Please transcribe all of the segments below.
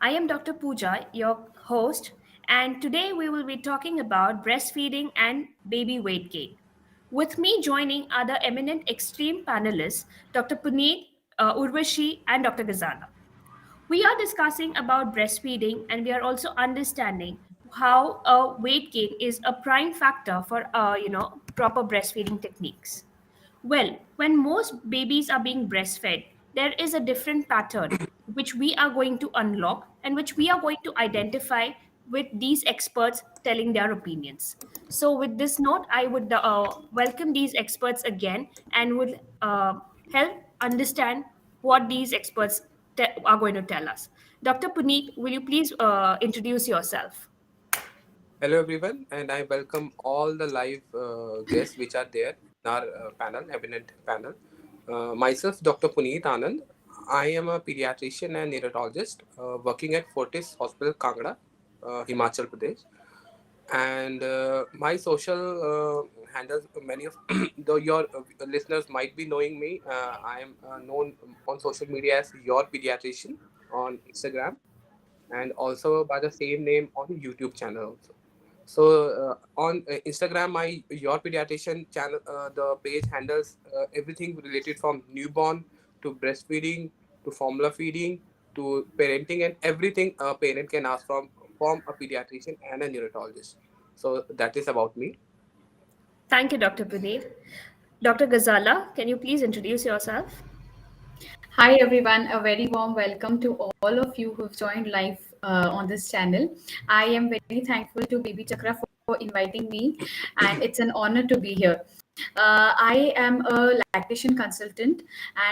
I am Dr. Pooja, your host, and today we will be talking about breastfeeding and baby weight gain. With me joining are the eminent extreme panelists, Dr. Puneet, Urvashi, and Dr. Gazala. We are discussing about breastfeeding and we are also understanding how weight gain is a prime factor for proper breastfeeding techniques. Well, when most babies are being breastfed, there is a different pattern which we are going to unlock and which we are going to identify with these experts telling their opinions. So, with this note, I would welcome these experts again and would help understand what these experts are going to tell us. Dr. Puneet, will you please introduce yourself? Hello everyone, and I welcome all the live guests which are there in our panel, eminent panel. Myself, Dr. Puneet Anand. I am a pediatrician and neonatologist working at Fortis Hospital, Kangra, Himachal Pradesh. And my social handles, many of your listeners might be knowing me. I am known on social media as your pediatrician on Instagram and also by the same name on YouTube channel also. So on Instagram, my Your Pediatrician channel, the page handles everything related from newborn to breastfeeding to formula feeding to parenting and everything a parent can ask from a pediatrician and a neonatologist. So that is about me. Thank you, Dr. Puneet. Dr. Gazala, can you please introduce yourself? Hi everyone, a very warm welcome to all of you who've joined live on this channel. I am very thankful to BabyChakra for inviting me, and it's an honor to be here. I am a lactation consultant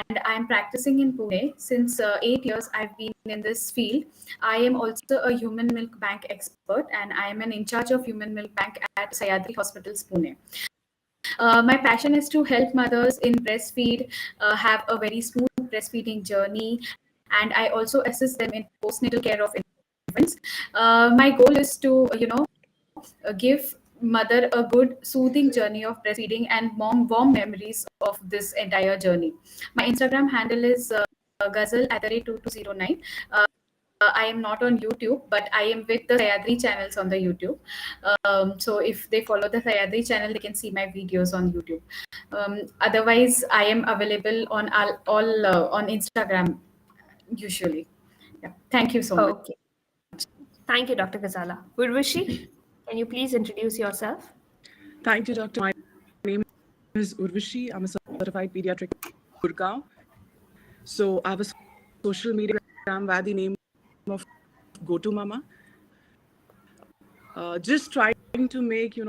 and I'm practicing in Pune. Since 8 years, I've been in this field. I am also a human milk bank expert and I am in charge of human milk bank at Sayadri Hospitals, Pune. My passion is to help mothers in breastfeed have a very smooth breastfeeding journey, and I also assist them in postnatal care of infants. My goal is to, give mother a good soothing journey of breastfeeding and mom warm memories of this entire journey. My Instagram handle is Gazal at the rate 2209. I am not on YouTube, but I am with the Sayadri channels on the YouTube. So if they follow the Sayadri channel, they can see my videos on YouTube. Otherwise, I am available on all on Instagram usually. Yeah. Thank you so much. Okay. Thank you, Dr. Gazala. Urvashi, can you please introduce yourself? Thank you, Doctor. My name is Urvashi. I'm a certified pediatric Gurgaon. So I have a social media program via the name of Go To Mama. Just trying to make,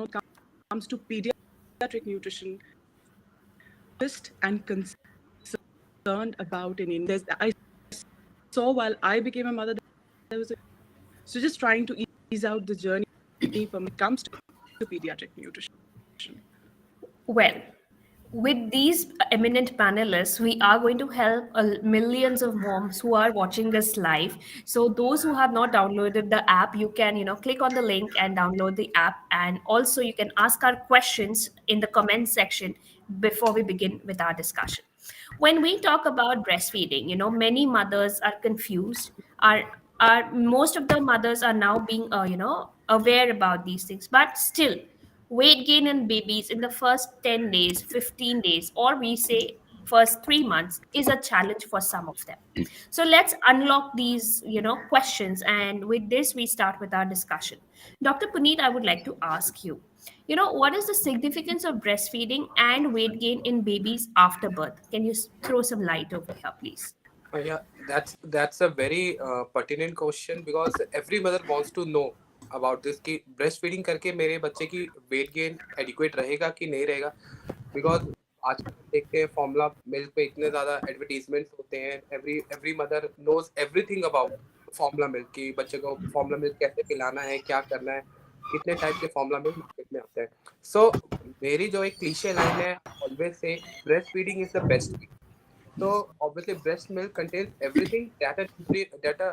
comes to pediatric nutrition, just and concerned about in India. I saw while I became a mother, there was so just trying to ease out the journey when it comes to pediatric nutrition. Well, with these eminent panelists, we are going to help millions of moms who are watching us live. So those who have not downloaded the app, you can, click on the link and download the app. And also you can ask our questions in the comment section before we begin with our discussion. When we talk about breastfeeding, many mothers are confused. Are most of the mothers are now being, aware about these things, but still weight gain in babies in the first 10 days, 15 days, or we say first 3 months is a challenge for some of them. So let's unlock these, questions. And with this, we start with our discussion. Dr. Puneet, I would like to ask you, what is the significance of breastfeeding and weight gain in babies after birth? Can you throw some light over here, please? Yeah, that's a very pertinent question because every mother wants to know about this कि breast feeding करके मेरे बच्चे की weight gain adequate रहेगा कि नहीं रहेगा because आज देखते हैं फॉर्मूला मिल्क पे इतने ज़्यादा एडवर्टीजमेंट्स होते हैं every mother knows everything about formula milk कि बच्चे को फॉर्मूला मिल्क कैसे पिलाना है क्या करना है कितने टाइप के फॉर्मूला मिल्क मार्केट में आते हैं सो मेरी जो एक क्लीशे लाइन है always say breast feeding is the best so obviously, breast milk contains everything that a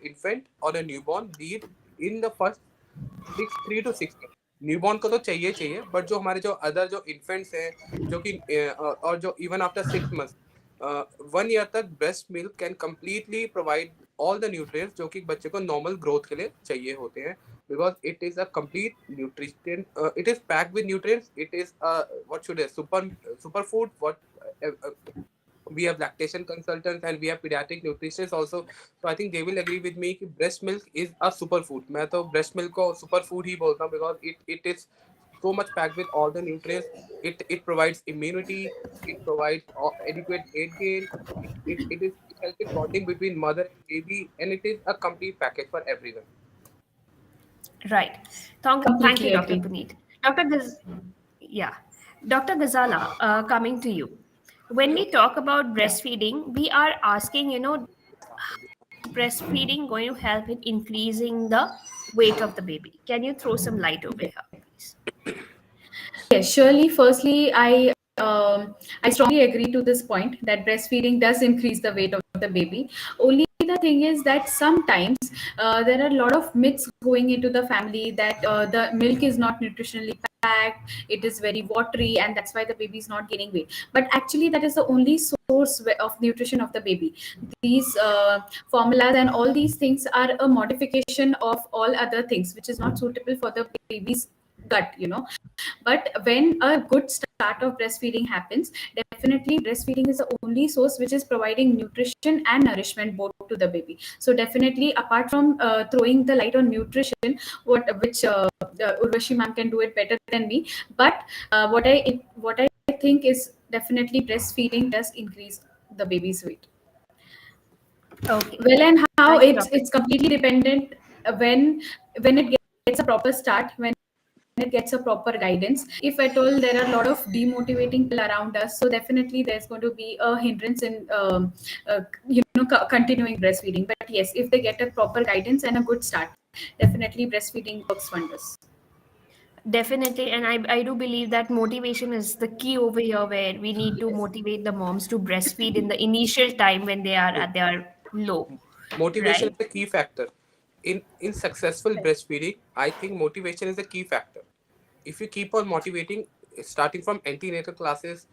infant or a newborn need in the first 3 to 6 months. Newborn को तो चाहिए बट जो हमारे जो अदर जो इन्फेंट्स हैं जो कि और जो इवन आफ्टर 6 months 1 year तक breast milk can completely provide all the nutrients जो कि बच्चे को normal growth के लिए चाहिए होते हैं, because it is a complete nutrition. It is packed with nutrients. It is what should I super food. What we have lactation consultants and we have pediatric nutritionists also. So I think they will agree with me कि breast milk is a superfood. मैं तो breast milk को superfood ही बोलता हूँ, because it is so much packed with all the nutrients. It provides immunity. It provides adequate weight gain. It helps in bonding between mother and baby, and it is a complete package for everyone. Right. Thank you, Completely Dr. agree. Puneet. Yeah. Dr. Gazala, coming to you. When we talk about breastfeeding, we are asking, breastfeeding going to help in increasing the weight of the baby? Can you throw some light over here, please? Yes, surely. Firstly, I strongly agree to this point that breastfeeding does increase the weight of the baby. Only the thing is that sometimes there are a lot of myths going into the family that the milk is not nutritionally packed, it is very watery, and that's why the baby is not gaining weight. But actually, that is the only source of nutrition of the baby. These formulas and all these things are a modification of all other things, which is not suitable for the baby's gut. But when a good start of breastfeeding happens, definitely breastfeeding is the only source which is providing nutrition and nourishment both to the baby. So definitely, apart from throwing the light on nutrition, which Urvashi ma'am can do it better than me. But what I think is definitely breastfeeding does increase the baby's weight. Okay. Well, and how Thank you, it's Dr. it's completely dependent when it gets a proper start, when it gets a proper guidance. If at all there are a lot of demotivating people around us, so definitely there's going to be a hindrance in continuing breastfeeding. But yes, if they get a proper guidance and a good start, definitely breastfeeding works wonders. Definitely, and I do believe that motivation is the key over here, where we need to motivate the moms to breastfeed in the initial time when they are at their low, Motivation right? is a key factor in successful breastfeeding. I think motivation is a key factor. If you keep on motivating, starting from antenatal classes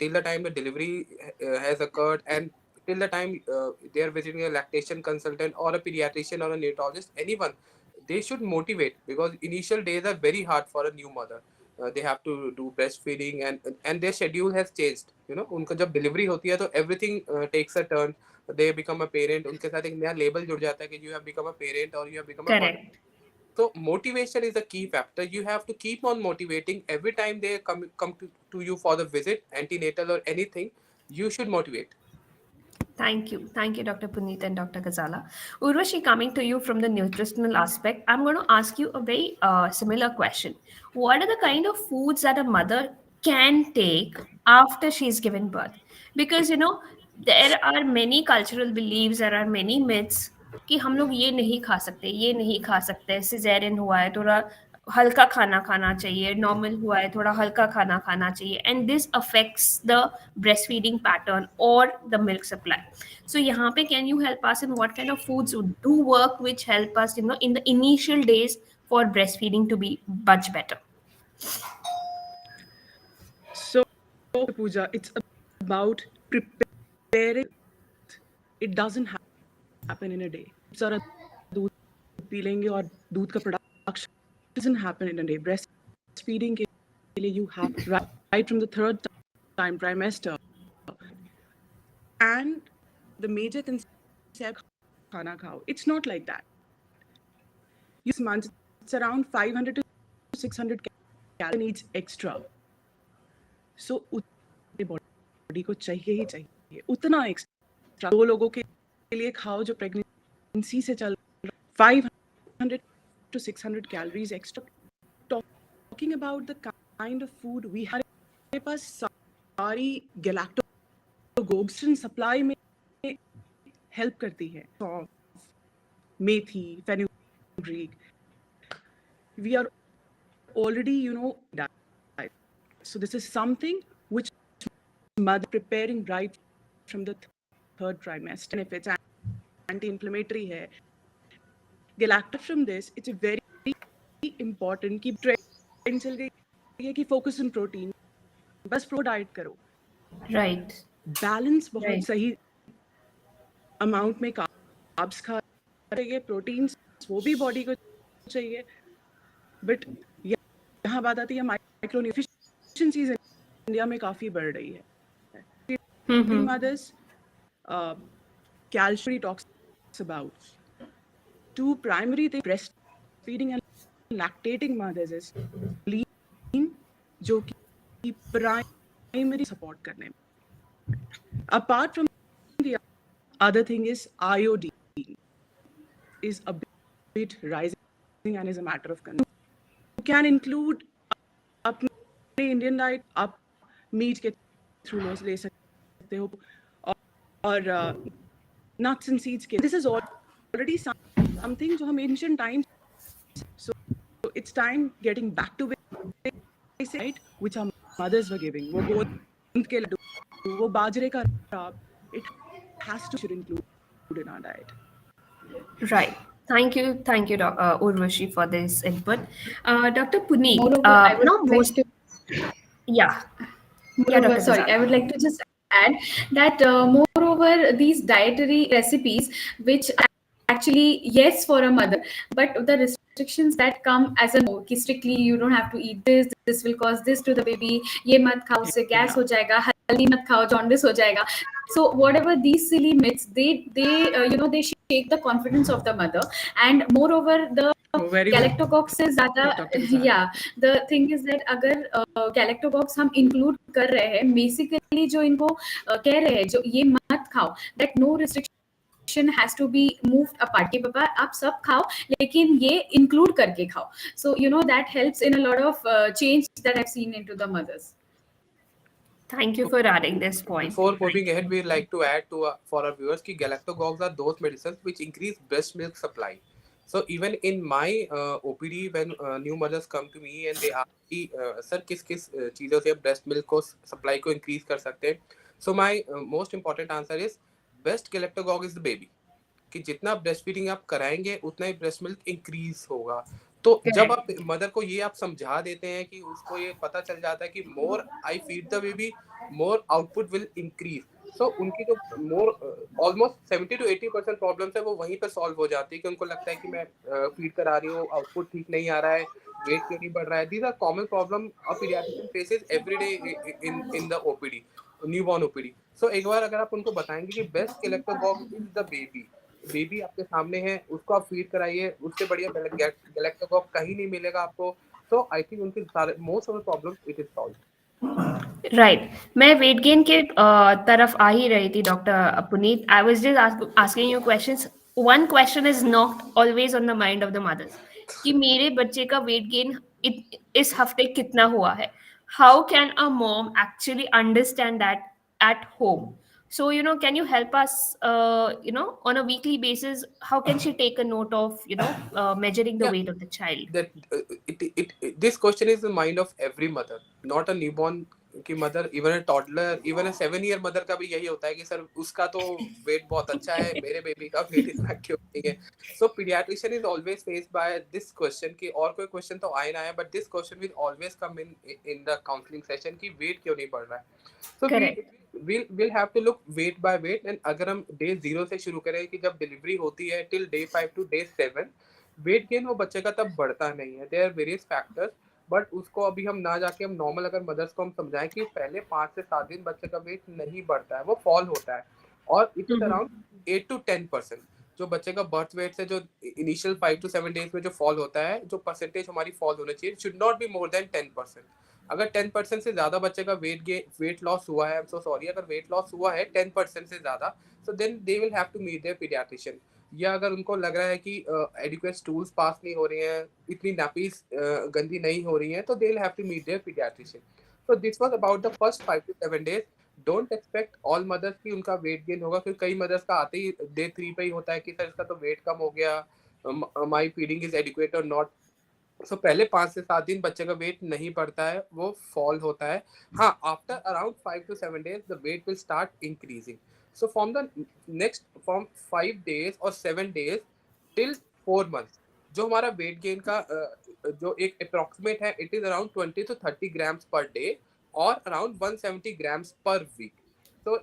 till the time the delivery has occurred, and till the time they are visiting a lactation consultant or a pediatrician or a neonatologist, anyone, they should motivate, because initial days are very hard for a new mother. They have to do breastfeeding, and their schedule has changed. उनका जब delivery होती है तो everything takes a turn. They become a parent. उनके साथ एक नया label जुड़ जाता है कि you have become a parent or you have become a mother. Correct. So motivation is a key factor. You have to keep on motivating every time they come to you for the visit, antenatal or anything. You should motivate. Thank you, Dr. Puneet and Dr. Gazala. Urvashi, coming to you from the nutritional aspect, I'm going to ask you a very similar question. What are the kind of foods that a mother can take after she's given birth? Because there are many cultural beliefs, there are many myths कि हम लोग ये नहीं खा सकते, caesarean हुआ है थोड़ा हल्का खाना खाना चाहिए, नॉर्मल हुआ है थोड़ा हल्का खाना खाना चाहिए, and this affects the breast feeding pattern और द मिल्क सप्लाई. सो यहाँ पे can you help us in what kind of foods do work which help us in the initial days for breast feeding to be much better? So, Pooja, it's about preparing. It doesn't happen in a day. सारा दूध P लेंगे और दूध का production doesn't happen in a day. Breastfeeding के लिए you have right from the third time trimester, and the major concept खाना खाओ. It's not like that. This month it's around 500 to 600 calories needs extra. So body को चाहिए ही चाहिए उतना extra. 2 लोगों के लिए खाओ जो pregnancy से चल 500 to 600 calories extra. Talking about the kind of food we have, हमारे पास सारी galactogobstin supply में help करती है. मेथी, fenugreek. We are already, diet. So this is something which mother preparing right from the third trimester. Benefits anti-inflammatory है. Galactose from this, it's very important कि trend चल गई है कि focus on protein. बस pro diet करो. Right. Balance बहुत Right. सही amount में कार्ब्स खा रही है, प्रोटीन्स वो भी बॉडी को चाहिए, बट यहाँ बात आती है माइक्रोन्यूट्रिशंस इंडिया में काफी बढ़ रही है. Mothers, calcium talks about two primary things breastfeeding and lactating mothers is lean, जो कि primary support करने में. Apart from the other thing is iodine is a bit rising and is a matter of concern. You can include अपने Indian diet, आप meat के through ले सकते हो, और nuts and seeds के. This is already something जो हम ancient times, so it's time getting back to basics, right, which our mothers were giving. वो गोंद के लड्डू, वो बाजरे का राब, it has to should include in our diet. Right. Thank you, Urvashi, for this input. Dr. Puneet, Moreover, I would now like most, to yeah, Moreover, Dr. sorry, Gazala. I would like to just add that moreover, these dietary recipes, which actually, yes, for a mother, but the restrictions that come as a no, कि strictly you don't have to eat this will cause this to the baby, ये मत खाओ, उससे gas हो जाएगा, हल्दी मत खाओ, jaundice हो जाएगा. So whatever these silly myths, they they shake the confidence of the mother, and moreover the Very galactococcus से ज़्यादा, Dr. Gazala. yeah, the thing is that अगर galactococcus हम include कर रहे हैं, basically जो इनको कह रहे हैं जो ये मत खाओ, that no restriction has to be moved apart कि पापा आप सब खाओ लेकिन ये include करके खाओ. So that helps in a lot of change that I've seen into the mothers. Thank you for adding this point. Before moving ahead, we'd like to add to for our viewers that galactococcus are those medicines which increase breast milk supply. So even in my OPD, when new mothers come to me and they ask me, sir, किस चीज़ों से breast milk को supply को increase कर सकते हैं? So my most important answer is best galactococcus is the baby. कि जितना ब्रेस्ट फीडिंग आप कराएंगे उतना ही ब्रेस्ट मिल्क इंक्रीज होगा. तो जब आप मदर को ये आप समझा देते हैं कि उसको ये पता चल जाता है कि more I feed the baby more output will increase, so उनकी जो मोर ऑलमोस्ट 70 to 80% प्रॉब्लम्स है वो वहीं पर सॉल्व हो जाती है कि उनको लगता है कि मैं फीड करा रही हूँ, आउटपुट ठीक नहीं आ रहा है, वेट क्यों नहीं बढ़ रहा है. These are common problem a paediatrician faces every day in the OPD, newborn OPD. So एक बार अगर आप उनको बताएंगे कि best galactagogue is the baby आपके सामने है, उसको आप फीड कराइए, उससे बढ़िया गैलेक्टोकॉक कहीं नहीं मिलेगा आपको. सो आई थिंक उनके सारे most of the problems it is solved. Right. मैं वेट गेन के तरफ आ ही रही थी doctor Puneet. I was just asking you questions. One question is not always on the mind of the mothers कि मेरे बच्चे का वेट गेन इस हफ्ते कितना हुआ है. How can a mom actually understand that at home? So can you help us on a weekly basis, how can she take a note of measuring the weight of the child? That this question is the mind of every mother, not a newborn की mother, even अ toddler, even अ 7-year mother का भी यही होता है कि sir उसका तो wait बहुत अच्छा है, मेरे बेबी का वेट इतना क्यों नहीं है. So paediatrician is always faced by this question कि और कोई क्वेश्चन तो आए ना आए, but this question will always come in the counselling session कि वेट क्यों नहीं बढ़ रहा है. सो we'll have to look weight by weight. and अगर हम day 0 से शुरू करें कि जब डिलीवरी होती है till day 5 to day 7, weight gain वो बच्चे का तब बढ़ता नहीं है. There are various factors, but उसको अभी हम ना जाके हम नॉर्मल अगर मदर्स को हम समझाएं कि पहले 5 से 7 दिन बच्चे का वेट नहीं बढ़ता है, वो फॉल होता है, और इट इज अराउंड 8 to 10%. जो बच्चे का बर्थ वेट से जो इनिशियल 5 to 7 डेज में जो फॉल होता है, जो परसेंटेज हमारी फॉल होना चाहिए, should not be more than 10%. अगर 10% से ज्यादा बच्चे का वेट लॉस हुआ है, सो सॉरी, अगर वेट लॉस हुआ है 10% से ज्यादा, so then they will have to meet their paediatrician. या अगर उनको लग रहा है कि एडिक्वेट स्टूल्स पास नहीं हो रही हैं, इतनी नैपीज गंदी नहीं हो रही हैं, तो they will have to meet their paediatrician. So this was about the first 5 to 7 days. Don't expect all mothers की उनका वेट गेन होगा, क्योंकि कई मदर्स का आते ही डे 3 पे ही होता है कि सर इसका तो वेट कम हो गया, माई फीडिंग इज एडिक्वेट और नॉट. सो पहले 5 से 7 दिन बच्चे का वेट नहीं बढ़ता है, वो फॉल होता है. हाँ, after around 5 to 7 days the weight will start increasing. So from 5 days or 7 days till 4 months, जो हमारा वेट गेन का जो एक अप्रोक्सीमेट है, it is around 20 to 30 grams per day और अराउंड 170 grams पर वीक. तो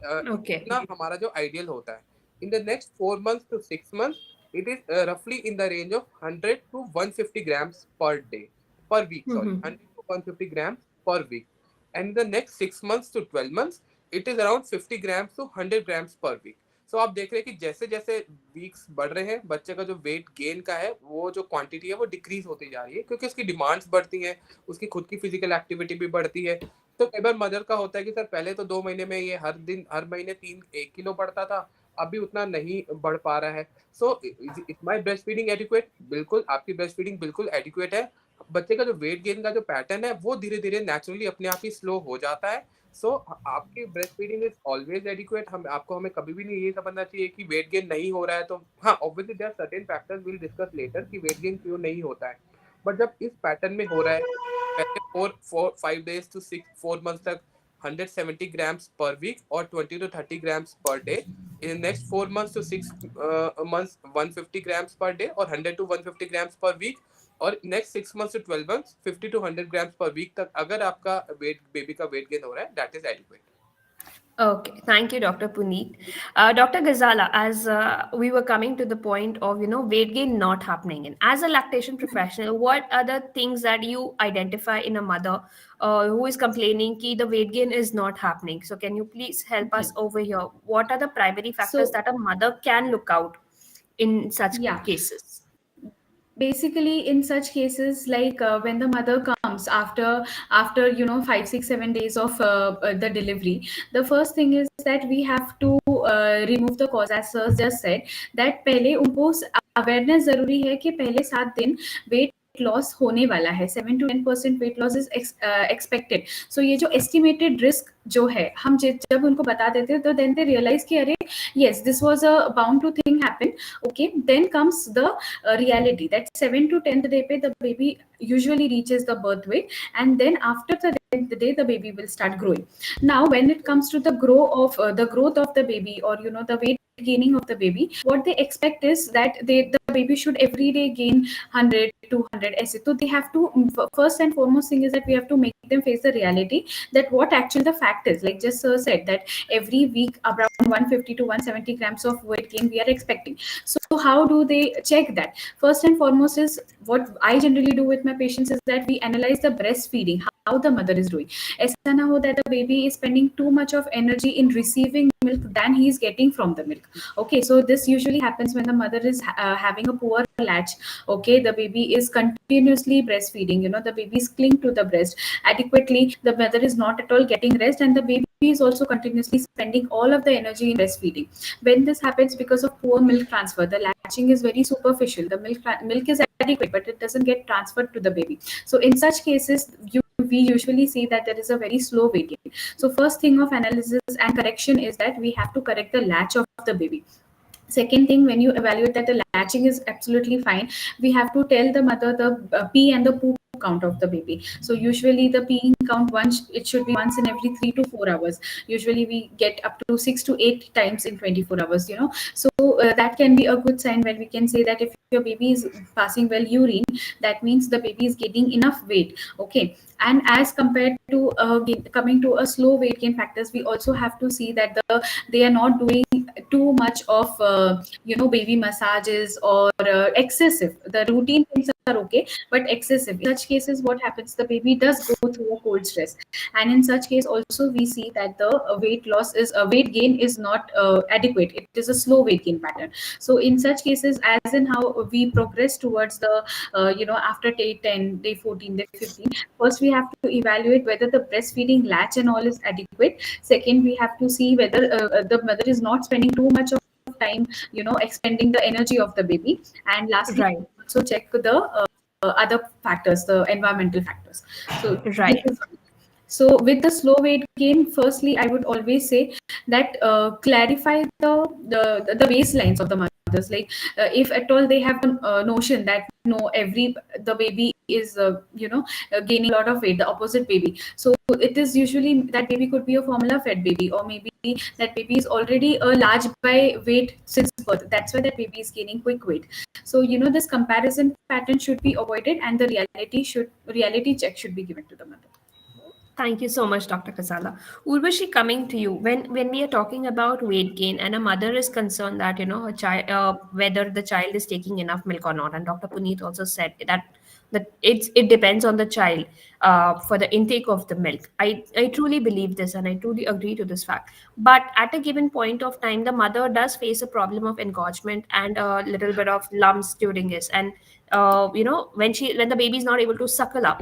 इतना हमारा जो आइडियल होता है. in the next 4 months to 6 months, it is roughly in the range of 100 to 150 grams per day, per week. Sorry, 100 to 150 grams per week. And in the next 6 months to 12 months, it is around 50 grams to 100 grams per week. सो आप देख रहे हैं कि जैसे जैसे weeks बढ़ रहे हैं, बच्चे का जो वेट गेन का है, वो जो क्वांटिटी है वो डिक्रीज होती जा रही है, क्योंकि उसकी डिमांड्स बढ़ती हैं, उसकी खुद की फिजिकल एक्टिविटी भी बढ़ती है. तो कई बार मदर का होता है कि सर पहले तो 2 महीने में ये हर महीने 1 किलो बढ़ता था, अभी उतना नहीं बढ़ पा रहा है. So is my breast feeding adequate? बिल्कुल, आपकी ब्रेस्ट फीडिंग बिल्कुल एडिक्वेट है. बच्चे का जो वेट गेन का जो पैटर्न है वो धीरे धीरे नेचुरली अपने आप ही स्लो हो जाता है. सो आपकी breast feeding is always adequate. हमें कभी भी नहीं ये समझना चाहिए कि वेट गेन नहीं हो रहा है. तो हाँ, obviously there are certain factors, will discuss later कि वेट गेन क्यों नहीं होता है. बट जब इस पैटर्न में हो रहा है, पहले 5 days to 4 months तक 170 grams per week or 20 to 30 grams per day. In the next 4 months to 6 months, 150 grams per day or 100 to 150 grams per week. और next 6 months to 12 months 50 to 100 grams per week तक अगर आपका baby का weight gain हो रहा है, that is adequate. Okay, thank you, Dr. Puneet. Dr. Gazala, as we were coming to the point of, weight gain not happening, and as a lactation professional, what are the things that you identify in a mother who is complaining that the weight gain is not happening? So can you please help us over here? What are the primary factors So that a mother can look out in such yeah, cases? basically in such cases, like when the mother comes after 5 6 7 days of the delivery, the first thing is that we have to remove the cause, as sir just said, that पहले उनको awareness जरूरी है कि पहले 7 दिन weight loss होने वाला है. 7 to 10% weight loss is expected. So ये जो एस्टिमेटेड रिस्क जो है, हम जब उनको बता देते हैं तो देन दे रियलाइज कि अरे yes, this was a bound to thing happen. Okay, then comes the reality that 7 to 10th day pe the baby usually reaches the birth weight, and then after the 10th day the baby will start growing. Now when it comes to the growth of the baby, or the weight gaining of the baby, what they expect is that the baby should every day gain 100 200 ऐसे. So they have to, first and foremost thing is that we have to make them face the reality that what actually the fact is. Like just sir said, that every week around 150 to 170 grams of weight gain we are expecting. So how do they check that? First and foremost is, what I generally do with my patients is that we analyze the breastfeeding, how the mother is doing. ऐसा ना हो that the baby is spending too much of energy in receiving milk than he is getting from the milk. Okay, so this usually happens when the mother is having a poor latch. Okay, the baby is continuously breastfeeding, the baby is cling to the breast adequately, the mother is not at all getting rest, and the baby is also continuously spending all of the energy in breastfeeding. When this happens because of poor milk transfer, the latching is very superficial, the milk is adequate but it doesn't get transferred to the baby. So in such cases we usually see that there is a very slow weight gain. So first thing of analysis and correction is that we have to correct the latch of the baby. Second thing, when you evaluate that the latching is absolutely fine, we have to tell the mother the pee and the poop count of the baby. So usually the peeing count, it should be once in every 3 to 4 hours. Usually we get up to 6 to 8 times in 24 hours. So that can be a good sign when we can say that if your baby is passing well urine, that means the baby is gaining enough weight. Okay, and as compared to coming to a slow weight gain factors, we also have to see that they are not doing too much of baby massages or excessive. The routine things are okay, but excessive, in such cases what happens, the baby does go through a cold stress, and in such case also we see that the weight gain is not adequate. It is a slow weight gain pattern. So in such cases, as in how we progress towards the after day 10, day 14, day 15, first we have to evaluate whether the breastfeeding latch and all is adequate. Second, we have to see whether the mother is not spending too much of time expending the energy of the baby. And lastly, Right. also check the other factors, the environmental factors. So Right. so with the slow weight gain, firstly I would always say that clarify the baselines of the mothers. Like if at all they have a notion that no, the baby is gaining a lot of weight, the opposite baby, so it is usually that baby could be a formula fed baby, or maybe that baby is already a large by weight since birth, that's why that baby is gaining quick weight. So this comparison pattern should be avoided, and the reality check should be given to the mother. Thank you so much, Dr. Gazala. Urvashi, coming to you, when we are talking about weight gain and a mother is concerned that a child whether the child is taking enough milk or not, and Dr. Puneet also said that it depends on the child for the intake of the milk. I truly believe this and I truly agree to this fact. But at a given point of time, the mother does face a problem of engorgement and a little bit of lumps during this, and when the baby is not able to suckle up.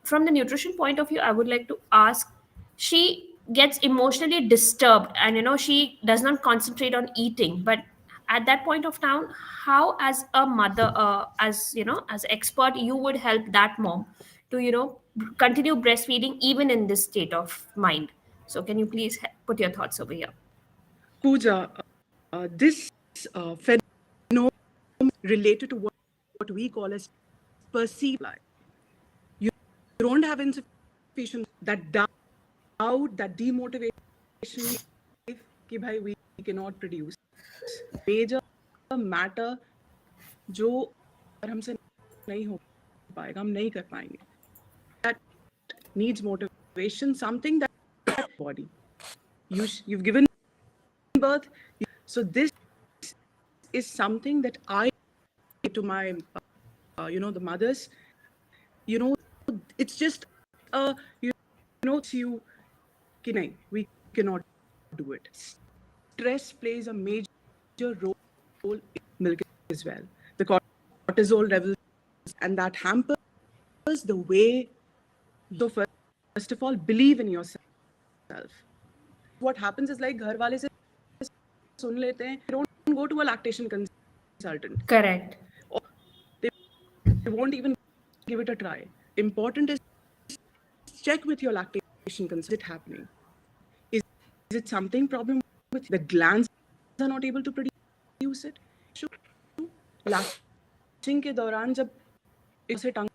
From the nutrition point of view, I would like to ask, she gets emotionally disturbed and she does not concentrate on eating, but at that point of time, how as a mother, as an expert, you would help that mom to continue breastfeeding even in this state of mind? So can you please put your thoughts over here? Pooja, this phenomenon related to what we call as perceived lie. You don't have insufficient, that doubt, that demotivation, कि भाई we cannot produce. Major matter जो हमसे नहीं हो पाएगा, हम नहीं कर पाएंगे. That needs motivation, something that body. You've given birth, so this is something that I to my the mothers, it's just you कि नहीं, we cannot do it. Stress plays a major role in milk as well. The cortisol levels, and that hampers the way. So first of all, believe in yourself. What happens is like घर वाले से सुन लेते हैं, don't go to a lactation consultant. Correct. Or they won't even give it a try. Important is check with your lactation consultant. Is it happening? Is it something problem with the glands are not able to produce it? Latching के दौरान जब इसे tongue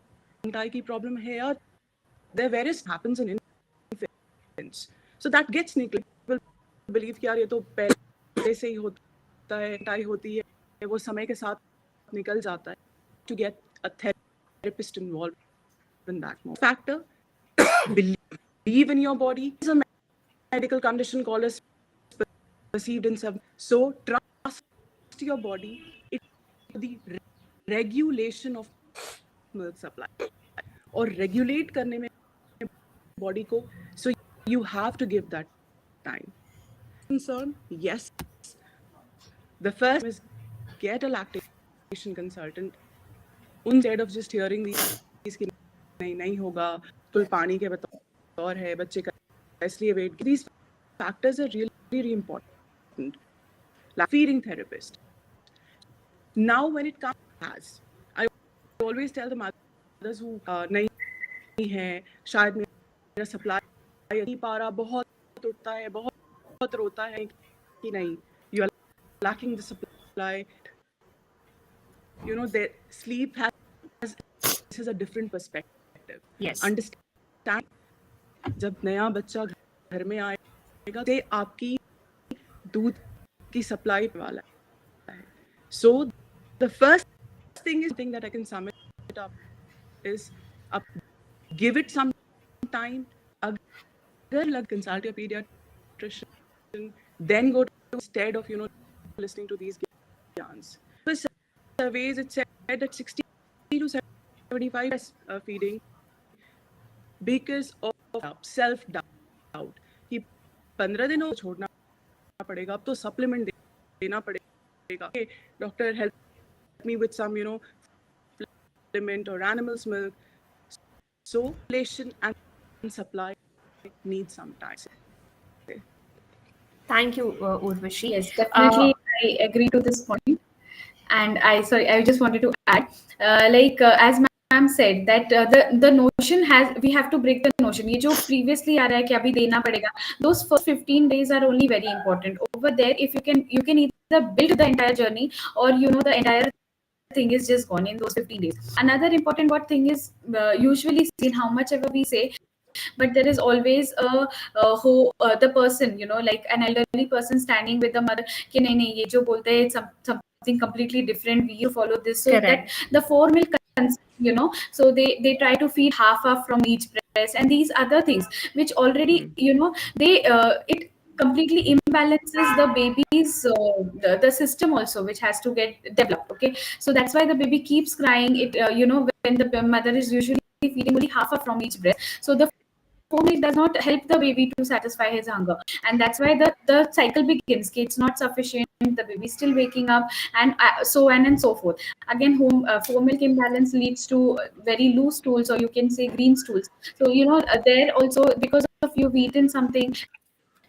tie की problem है या there various happens in infants, so that gets neglected. People believe कि यार ये तो पहले से ही होता है, tie होती है, वो समय के साथ निकल जाता है. To get a therapist involved in that factor. Believe in your body. It's a medical condition called as perceived in some. So trust your body. It's the regulation of milk supply or regulate करने में body को. So you have to give that time. Concern, yes. The first is get a lactation consultant. Instead of just hearing these कि नहीं होगा, तो पानी के बतौर है, बच्चे का इसलिए wait. These factors are really, really important. Feeding therapist. Now when it comes, I always tell the mothers who नहीं है, शायद मेरा supply नहीं पा रहा, बहुत उठता है, बहुत रोता है कि नहीं, you are lacking the supply. Their sleep has a different perspective. Yes. Understand, जब नया बच्चा घर में आएगा, ते आपकी दूध की supply वाला है. So the first thing that I can sum it up is give it some time. Agar consult your pediatrician, then go to instead of listening to these gyans. Surveys, it said that 60 to 75 feeding because of self-doubt. कि 15 दिनों छोड़ना पड़ेगा, अब तो supplement देना पड़ेगा. Hey, doctor, help me with some supplement or animal's milk. So relation and supply needs some time. Thank you, Urvashi. Yes, definitely, I agree to this point. And I just wanted to add, as ma'am said, that the notion we have to break the notion. ये जो previously आ रहा है कि अभी देना पड़ेगा, those first 15 days are only very important. Over there, if you can either build the entire journey or the entire thing is just gone in those 15 days. Another important thing is usually seen how much ever we say, but there is always the person, like an elderly person standing with the mother कि नहीं ये जो बोलते हैं something completely different, we follow this. So Correct. that the 4 milk, so they try to feed half from each and these other things which already, they it completely imbalances the baby's the system also, which has to get developed. Okay, so that's why the baby keeps crying. It when the mother is usually feeding only half a from each breast, so the formula does not help the baby to satisfy his hunger, and that's why the cycle begins. Okay, it's not sufficient, the baby is still waking up, and so on and so forth. Again, home milk imbalance leads to very loose stools, or you can say green stools. So there also, because of you've eaten something,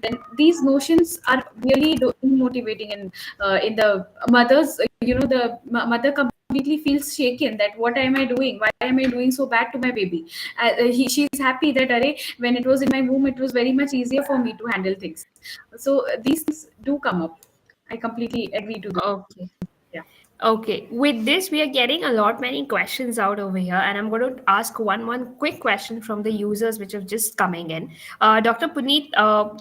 then these notions are really motivating in the mothers. The mother completely feels shaken that what am I doing, why am I doing so bad to my baby. She's happy that, array, when it was in my womb, it was very much easier for me to handle things. So these things do come up. I completely agree to this. Okay. Yeah. Okay, with this, we are getting a lot many questions out over here, and I'm going to ask one quick question from the users which have just coming in. Dr. Puneet,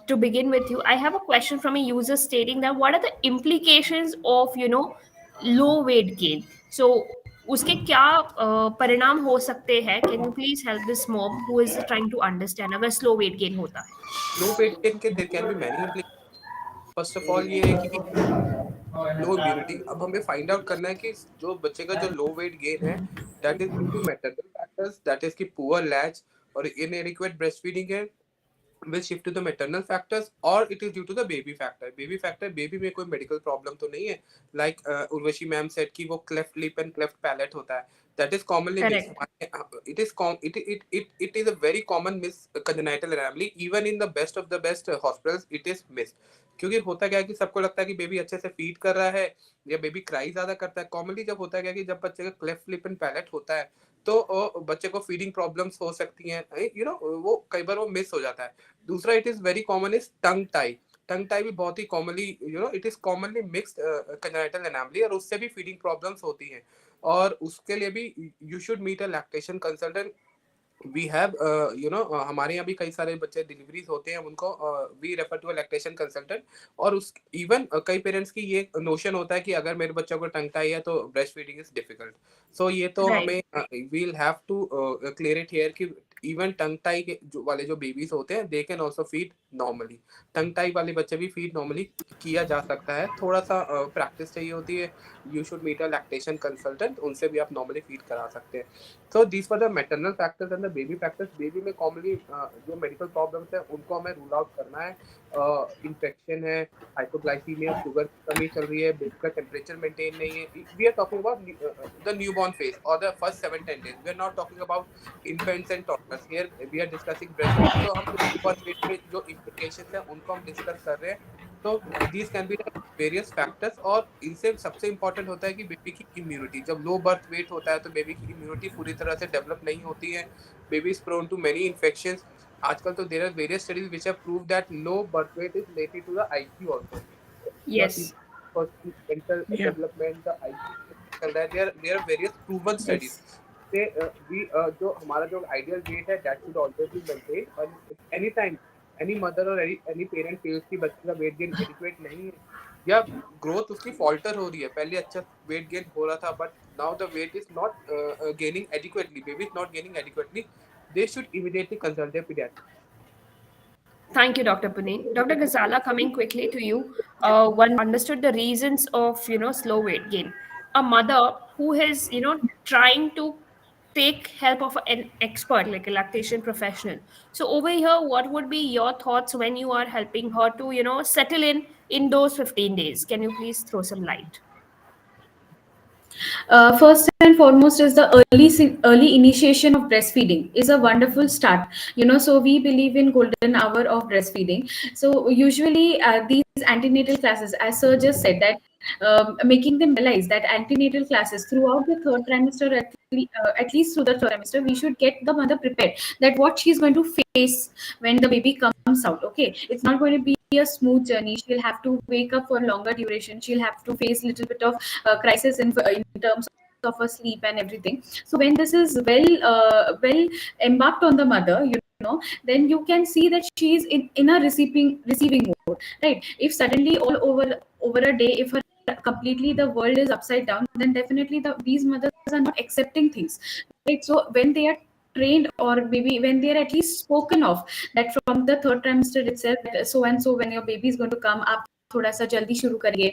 to begin with you, I have a question from a user stating that what are the implications of low weight gain? So उसके क्या परिणाम हो सकते हैं? Can you please help this mom who is trying to understand अगर slow weight gain होता है? Low weight gain के there can be many implication. First of all ये है कि लो इम्यूनिटी। अब हमें फाइंड आउट करना है कि जो बच्चे का जो लो वेट गेन है, that is due to maternal factors, that is की पुअर लैच और इनएडिक्वेट ब्रेस्ट फीडिंग है, will shift to the maternal factors, or it is due to the baby factor. Baby में कोई medical problem तो नहीं है, like Urvashi ma'am said कि वो cleft lip and cleft palate होता है, that is commonly missed. Correct. It is a very common miss congenital anomaly. Even in the best of the best hospitals it is missed, क्योंकि होता क्या है कि सबको लगता है कि बेबी अच्छे से फीड कर रहा है या बेबी क्राई ज्यादा करता है। कॉमनली जब होता है क्या कि जब बच्चे का क्लेफ्ट लिप एंड पैलेट होता है तो बच्चे को फीडिंग प्रॉब्लम्स हो सकती हैं, वो कई बार वो मिस हो जाता है। दूसरा, it is very common is tongue tie भी बहुत ही commonly it is commonly mixed congenital anomaly, और उससे भी फीडिंग प्रॉब्लम्स होती हैं, और उसके लिए भी you should meet a lactation consultant. We have हमारे यहाँ भी कई सारे बच्चे डिलीवरीज होते हैं, उनको we refer to a lactation consultant. और उस इवन कई पेरेंट्स की ये नोशन होता है कि अगर मेरे बच्चों को टंग टाई है तो breast feeding is difficult. So ये तो Right. हमें we'll have to clear it here कि इवन टंग टाई के वाले जो बेबीज होते हैं they can also feed normally. Tongue tie वाले बच्चे भी फीड नॉर्मली किया जा सकता है, थोड़ा सा प्रैक्टिस चाहिए होती है। You should meet a lactation consultant, उनसे भी आप नॉर्मली फीड करा सकते हैं। So these were the maternal factors and the baby factors. Baby में commonly जो medical problems है उनको हमें rule out करना है। Infection है, hypoglycemia, sugar की कमी चल रही है, baby का temperature maintain नहीं है। We are talking about the newborn phase or the first 7-10 days. We are not talking about infants and toddlers. Here we are discussing breastfeeding. तो हम newborn phase में जो implications हैं उनको हम discuss कर रहे हैं। तो these can be the various factors, और इनसे सबसे इंपॉर्टेंट होता है कि बेबी की इम्यूनिटी। जब लो बर्थ वेट होता है तो बेबी की इम्यूनिटी पूरी तरह से डेवलप नहीं होती है, baby is prone to many infections. आजकल तो there are various studies which have prove that low birth weight is related to the IQ also. Yes. For mental development the IQ चल रहा है। There are various proven studies से we जो हमारा जो ideal weight है that should always be maintain. और any time any mother और एनी पेरेंट फील्स कि बच्चे का वेट गेन एडिक्वेट नहीं है या ग्रोथ उसकी फॉल्टर हो रही है, पहले अच्छा वेट गेन हो रहा था but now the weight is not gaining adequately, baby is not gaining adequately, they should immediately consult their paediatric. Thank you, Dr. Puneet. Dr. Gazala, coming quickly to you, one understood the reasons of slow weight gain. A mother who is trying to take help of an expert like a lactation professional. So over here, what would be your thoughts when you are helping her to settle in those 15 days? Can you please throw some light? First and foremost is the early initiation of breastfeeding is a wonderful start. So we believe in golden hour of breastfeeding. So usually these antenatal classes, as sir just said, that making them realize that antenatal classes throughout the third trimester, at least through the third trimester, we should get the mother prepared that what she's going to face when the baby comes out. Okay, it's not going to be a smooth journey. She'll have to wake up for longer duration. She'll have to face a little bit of crisis in terms of her sleep and everything. So when this is well embarked on the mother, then you can see that she is in a receiving mode, right? If suddenly all over a day, if her completely the world is upside down, then definitely these mothers are not accepting things, right? So when they are trained, or maybe when they're at least spoken of, that from the third trimester itself, that so and so when your baby is going to come up, थोड़ा सा जल्दी शुरू करिए.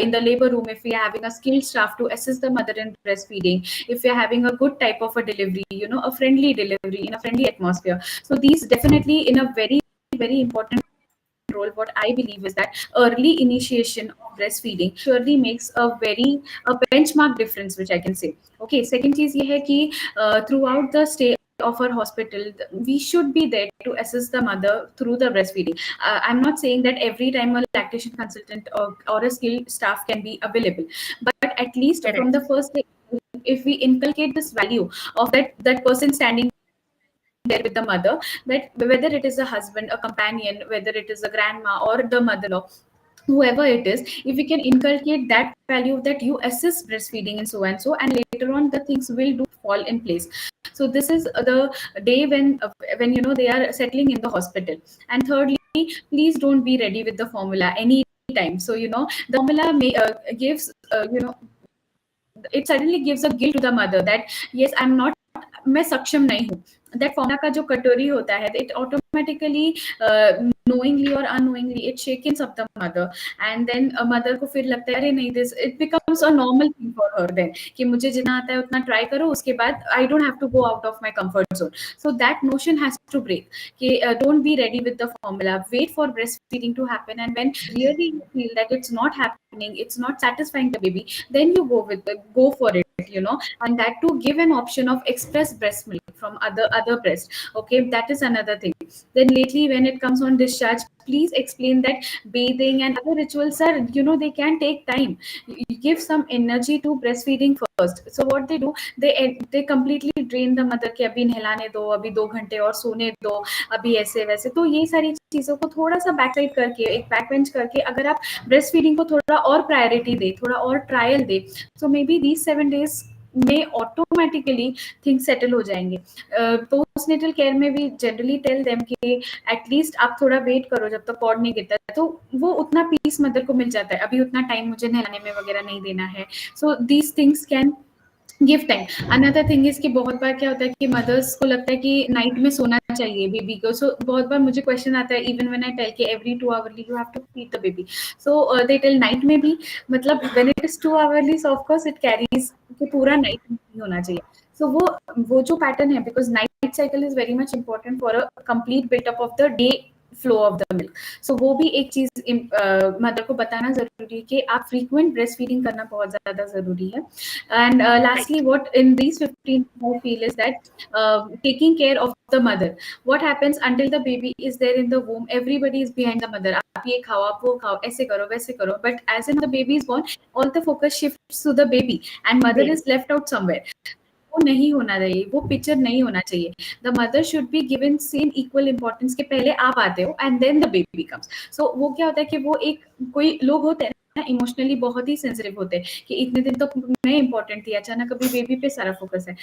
In the labor room, if we are having a skilled staff to assist the mother in breastfeeding, if we are having a good type of a delivery, a friendly delivery in a friendly atmosphere, so these definitely in a very very important role. What I believe is that early initiation of breastfeeding surely makes a benchmark difference, which I can say. Okay, second चीज ये है कि throughout the stay of our hospital, we should be there to assist the mother through the breastfeeding. I'm not saying that every time a lactation consultant or a skilled staff can be available, but at least from Correct. the first day, if we inculcate this value of that person standing there with the mother, that whether it is a husband, a companion, whether it is a grandma or the mother-in-law, whoever it is, if we can inculcate that value that you assist breastfeeding and so, and later on the things will do fall in place. So this is the day when they are settling in the hospital. And thirdly, please don't be ready with the formula any time. So the formula gives it suddenly gives a guilt to the mother that yes, I'm not, मैं सक्षम नहीं हूँ. That formula का जो कटोरी होता है, it automatically knowingly or unknowingly it shakens up the mother, and then mother को फिर लगता है अरे नहीं, this it becomes a normal thing for her then कि मुझे जितना आता है उतना try करो, उसके बाद I don't have to go out of my comfort zone. So that notion has to break कि don't be ready with the formula, wait for breastfeeding to happen, and when really you feel that it's not happening, it's not satisfying the baby, then you go for it, and that to give an option of express breast milk from other breast. Okay, that is another thing. Then lately when it comes on discharge, please explain that bathing and other rituals are, they can take time. You give some energy to breastfeeding first. So what they do, they completely drain the mother कि अभी नहलाने दो, अभी 2 घंटे और सोने दो, अभी ऐसे वैसे. तो ये सारी चीजों को थोड़ा सा बैक साइड करके, एक बैक बेंच करके, अगर आप ब्रेस्ट फीडिंग को थोड़ा और प्रायोरिटी दे, थोड़ा और trial they, so maybe these 7 days में ऑटोमेटिकली थिंग्स सेटल हो जाएंगे. पोस्टनेटल केयर में भी जनरली टेल देम कि एटलीस्ट आप थोड़ा वेट करो जब तक कॉर्ड नहीं गिरता है, तो वो उतना पीस मदर को मिल जाता है, अभी उतना टाइम मुझे नहलाने में वगैरह नहीं देना है. So these things can give time. Another thing is कि बहुत बार क्या होता है कि मदर्स को लगता है कि नाइट में सोना चाहिए बेबी को. सो बहुत बार मुझे क्वेश्चन आता है, इवन व्हेन आई टेल कि every 2 hourly you have to feed the baby, so they tell night में भी, मतलब when it is 2 hourly, so of course it carries कि पूरा नाइट में नहीं होना चाहिए. सो वो जो पैटर्न है, because night cycle is very much important for a complete built up of the day flow of the milk. So वो भी एक चीज मदर को बताना जरूरी है कि आप फ्रीक्वेंट ब्रेस्ट फीडिंग करना बहुत ज्यादा जरूरी है. And lastly, what in these 15 I feel is that taking care of the mother. What happens until the baby is there in the womb? Everybody is behind the mother. आप ये खाओ, आप वो खाओ, ऐसे करो, वैसे करो. But as in the baby is born, all the focus shifts to the baby, and mother is left out somewhere. वो नहीं होना चाहिए, वो पिक्चर नहीं होना चाहिए. The mother should be given same equal importance के पहले आप आते हो and then the baby comes. So वो क्या होता है कि वो एक कोई लोग होते हैं ना, इमोशनली बहुत ही सेंसिटिव होते हैं कि इतने दिन तो मैं इंपॉर्टेंट थी, अचानक अभी बेबी पे सारा फोकस है.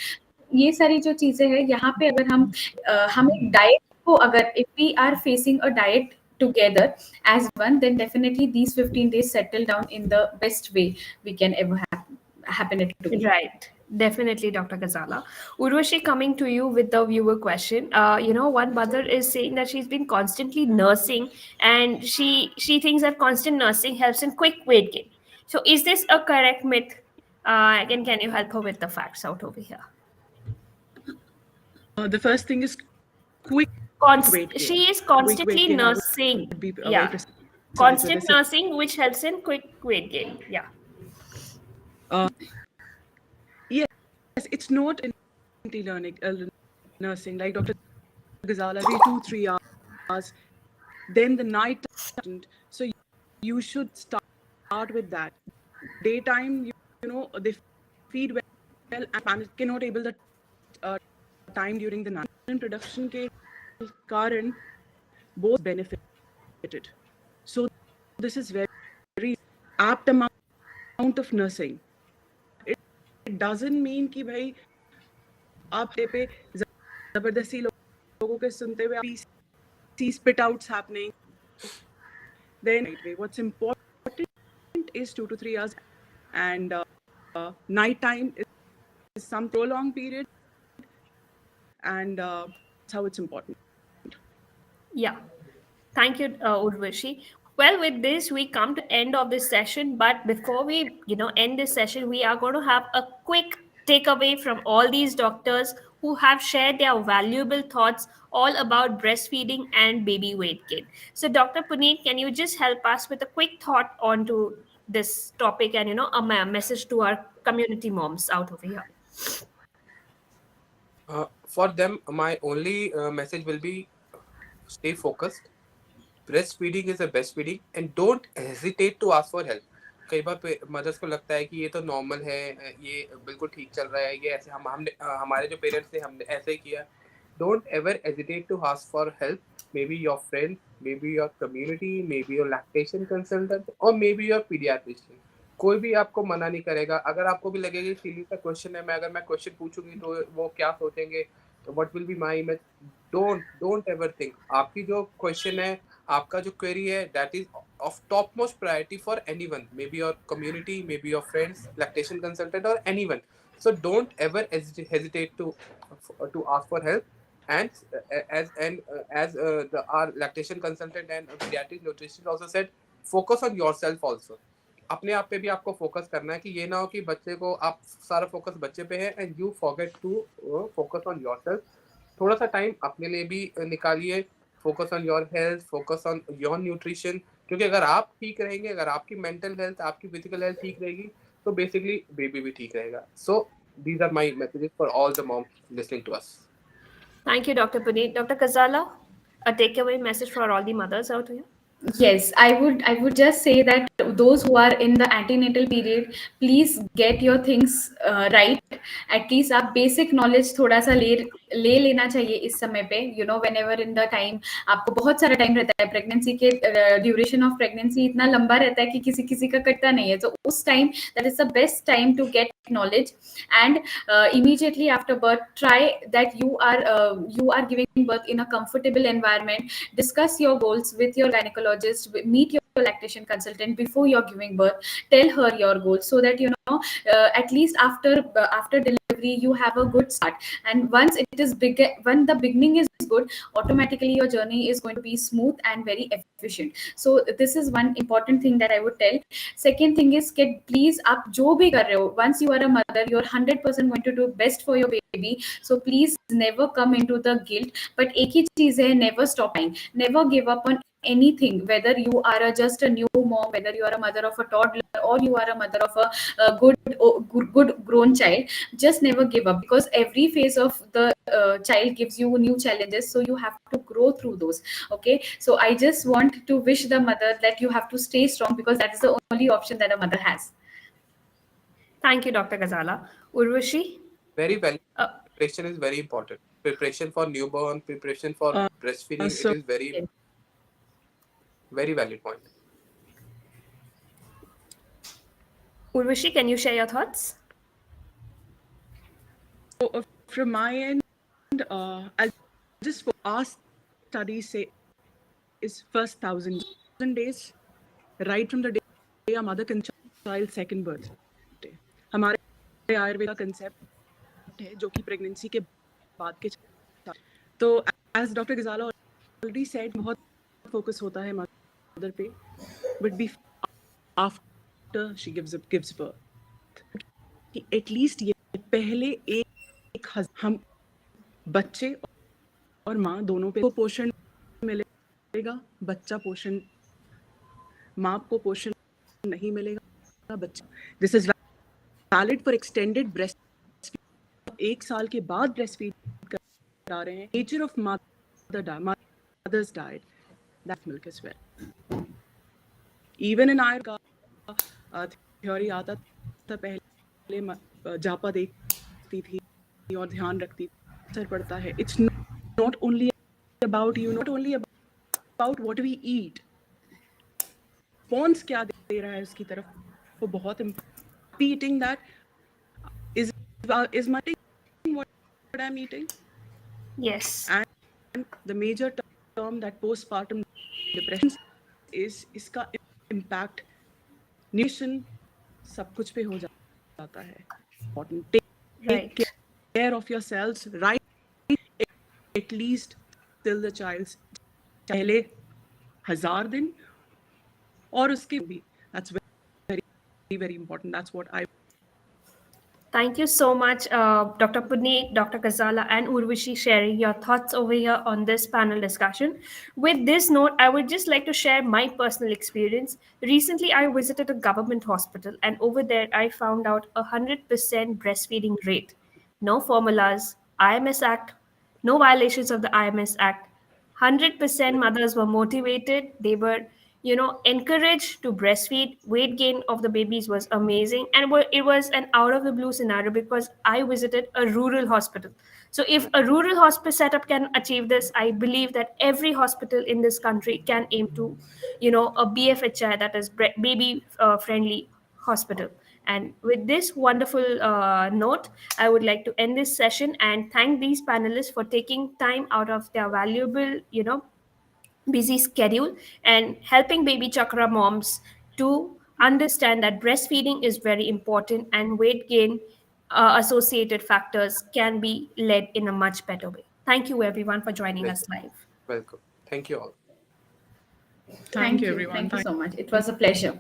ये सारी जो चीजें हैं यहाँ पे, अगर हम एक डाइट को, अगर if we are facing a diet together as one, then definitely these 15 days settle down in the best way we can ever happen it to be. Right. Definitely, Dr. Gazala. Urvashi, coming to you with the viewer question. One mother is saying that she's been constantly nursing, and she thinks that constant nursing helps in quick weight gain. So, is this a correct myth? Again, can you help her with the facts out over here? The first thing is quick weight gain. She is constantly nursing. Yeah, constant nursing, which helps in quick weight gain. Yeah. Yes, it's not learning nursing like Dr. Gazala, 2-3 hours, then the night time. So you should start with that. Daytime, they feed well, and parents cannot able the time during the night. In production के कारण both benefited. So this is very apt amount of nursing. It doesn't mean कि भाई आप पे जबरदस्ती लोगों के सुनते हुए see spit outs happening. Then what's important is 2 to 3 hours, and night time is some prolonged period. and that's how it's important. Yeah. Thank you, Urvashi. Well, with this, we come to end of this session. But before we, end this session, we are going to have a quick takeaway from all these doctors who have shared their valuable thoughts all about breastfeeding and baby weight gain. So, Dr. Puneet, can you just help us with a quick thought onto this topic and a message to our community moms out over here? For them, my only message will be stay focused. Breastfeeding is a breastfeeding and don't hesitate to ask for help. कई बार mother's को लगता है कि ये तो normal है, ये बिल्कुल ठीक चल रहा है, ये ऐसे हमने हमारे जो पेरेंट्स थे हमने ऐसे ही किया. Don't ever hesitate to ask for help. Maybe your friend, maybe your community, maybe your lactation consultant, or maybe your pediatrician. कोई भी आपको मना नहीं करेगा. अगर आपको भी लगेगा सिली का क्वेश्चन है, मैं अगर मैं क्वेश्चन पूछूंगी तो वो क्या सोचेंगे, what will be my image. Don't ever think. आपकी जो क्वेश्चन है, आपका जो क्वेरी है, that is of top most priority for anyone, may be your community, may be your friends, lactation consultant और anyone. So don't ever hesitate to ask for help. And our lactation consultant and pediatric nutritionist also said, focus on yourself also. अपने आप पे भी आपको focus करना है कि ये ना हो कि बच्चे को आप सारा फोकस बच्चे पे है and you forget to focus on yourself. थोड़ा सा टाइम अपने लिए भी निकालिए. Focus on your health, focus on your nutrition. क्योंकि अगर आप ठीक रहेंगे, अगर आपकी मेंटल हेल्थ, आपकी फिजिकल हेल्थ ठीक रहेगी, तो बेसिकली बेबी भी ठीक रहेगा. सो these are my messages for all the moms listening to us. Thank you, Dr. Puneet. Dr. Gazala, a takeaway message for all the mothers out here. Yes, I would just say that those who are in the antenatal period, please get your things right. At least आप basic knowledge थोड़ा सा ले लेना चाहिए इस समय पे. Whenever in the time, आपको बहुत सारा टाइम रहता है. प्रेगनेंसी के ड्यूरेशन ऑफ प्रेगनेंसी इतना लंबा रहता है कि किसी किसी का कटता नहीं है. तो उस time, that is the best time to get knowledge. And immediately after birth, try that you are giving birth in a comfortable environment. Discuss your goals with your gynecologist, meet your lactation consultant before you're giving birth. Tell her your goals so that at least after delivery you have a good start. And once it is big, when the beginning is good, automatically your journey is going to be smooth and very efficient. So this is one important thing that I would tell. Second thing is कि please आप जो भी कर रहे हो, once you are a mother, you're 100% going to do best for your baby. So please never come into the guilt. But एक ही चीज है, never stop trying, never give up on anything. Whether you are just a new mom, whether you are a mother of a toddler, or you are a mother of a good grown child, just never give up, because every phase of the child gives you new challenges, so you have to grow through those. Okay, so I just want to wish the mother that you have to stay strong, because that is the only option that a mother has. Thank you, Dr. Gazala. Urvashi? Very well. Preparation is very important. Preparation for newborn, preparation for breastfeeding, it is very, very valid point. Urvashi, can you share your thoughts? So, from my end, I'll just our studies say is first 1,000 days, right from the day a mother can child second birthday. हमारे आयुर्वेद का concept है जो कि pregnancy के बाद के. तो as Dr. Gazala already said, बहुत फोकस होता है मदर पे, but be after she gives birth. कि at least ये पहले एक हम बच्चे और माँ दोनों पे को पोषण मिलेगा. बच्चा पोषण, माँ को पोषण नहीं मिलेगा. बच्चा, this is valid for extended breast. 1 साल के बाद ब्रेस्ट फीड करा रहे हैं. Nature of mother's diet, that milk is well. Even in iron का थ्योरी आता था पहले, जापा देखती थी और ध्यान रखती थी, असर पड़ता है. It's not only about you, not only about what we eat. Response क्या दे रहा है उसकी तरफ, वो बहुत eating that is my what I'm eating. Yes. And the major term that postpartum depression is इसका impact nutrition सब कुछ पे हो जाता है. Important. Take care of yourselves right at least till the child's पहले 1000 दिन और उसके भी. That's very important. That's what I. Thank you so much, Dr. Puneet, Dr. Gazala, and Urvashi, sharing your thoughts over here on this panel discussion. With this note, I would just like to share my personal experience. Recently, I visited a government hospital, and over there, I found out 100% breastfeeding rate. No formulas, IMS Act, no violations of the IMS Act. 100% mothers were motivated. They were, encouraged to breastfeed. Weight gain of the babies was amazing, and it was an out of the blue scenario because I visited a rural hospital. So if a rural hospital setup can achieve this, I believe that every hospital in this country can aim to, a BFHI, that is baby friendly hospital. And with this wonderful note, I would like to end this session and thank these panelists for taking time out of their valuable, busy schedule and helping BabyChakra moms to understand that breastfeeding is very important and weight gain associated factors can be led in a much better way. Thank you, everyone, for joining us live. Welcome. Thank you all. Thank you, everyone. Thank you so much. It was a pleasure.